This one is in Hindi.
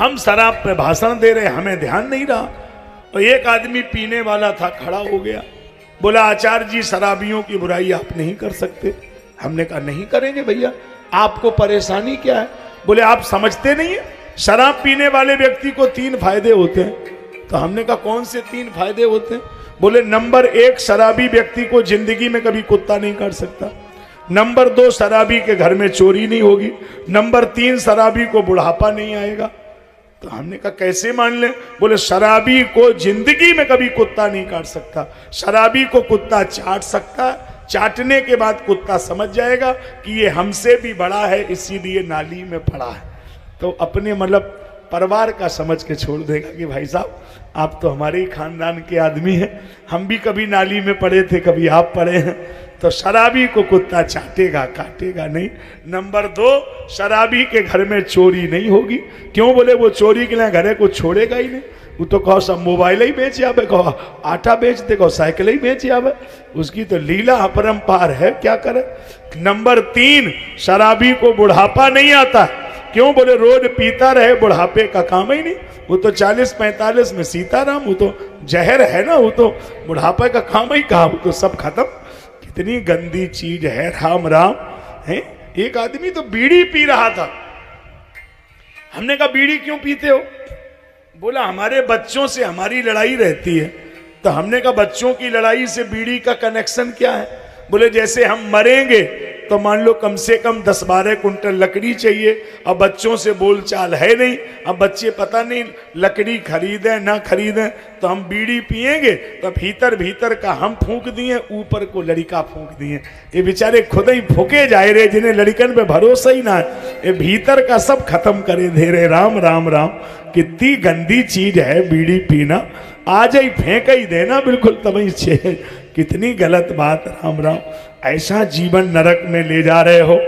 हम शराब पे भाषण दे रहे, हमें ध्यान नहीं रहा। तो एक आदमी पीने वाला था, खड़ा हो गया, बोला आचार्य जी शराबियों की बुराई आप नहीं कर सकते। हमने कहा नहीं करेंगे भैया, आपको परेशानी क्या है? बोले आप समझते नहीं है, शराब पीने वाले व्यक्ति को 3 फायदे होते हैं। तो हमने कहा कौन से 3 फायदे होते हैं? बोले नंबर 1, शराबी व्यक्ति को जिंदगी में कभी कुत्ता नहीं काट सकता। नंबर 2, शराबी के घर में चोरी नहीं होगी। नंबर 3, शराबी को बुढ़ापा नहीं आएगा। तो हमने कहा कैसे मान लें? बोले शराबी को जिंदगी में कभी कुत्ता नहीं काट सकता। शराबी को कुत्ता चाट सकता है, चाटने के बाद कुत्ता समझ जाएगा कि ये हमसे भी बड़ा है, इसीलिए नाली में पड़ा है। तो अपने मतलब परिवार का समझ के छोड़ देगा कि भाई साहब आप तो हमारे ही खानदान के आदमी हैं, हम भी कभी नाली में पड़े थे, कभी आप पड़े हैं। तो शराबी को कुत्ता चाटेगा, काटेगा नहीं। नंबर 2, शराबी के घर में चोरी नहीं होगी। क्यों? बोले वो चोरी के लिए घरे को छोड़ेगा ही नहीं। वो तो कहो सब मोबाइल ही बेच आवे, कहो आटा बेच दे, कहो साइकिल ही बेच आवे, उसकी तो लीला अपरंपार है, क्या करे। नंबर 3, शराबी को बुढ़ापा नहीं आता। क्यों? बोले रोज पीता रहे, बुढ़ापे का काम ही नहीं। वो तो 40-45 में सीताराम, वो तो जहर है ना, वो तो बुढ़ापे का काम ही कहा, वो तो सब खत्म। कितनी गंदी चीज है राम राम है। एक आदमी तो बीड़ी पी रहा था। हमने कहा बीड़ी क्यों पीते हो? बोला हमारे बच्चों से हमारी लड़ाई रहती है। तो हमने कहा बच्चों की लड़ाई से बीड़ी का कनेक्शन क्या है? बोले जैसे हम मरेंगे तो मान लो कम से कम 10-12 कुंटल लकड़ी चाहिए, अब बच्चों से बोलचाल है नहीं, अब बच्चे पता नहीं लकड़ी खरीदें ना खरीदें, तो हम बीड़ी पिएंगे तो भीतर भीतर का हम फूंक दिए, ऊपर को लड़का फूंक दिए। ये बेचारे खुद ही फूके जाए रहे, जिन्हें लड़कन पे भरोसा ही ना है, ये भीतर का सब खत्म करे दे रहे। राम राम राम, कितनी गंदी चीज है बीड़ी पीना। आज ही फेंक ही देना बिल्कुल तभी छे। कितनी गलत बात। राम राम, ऐसा जीवन नरक में ले जा रहे हो।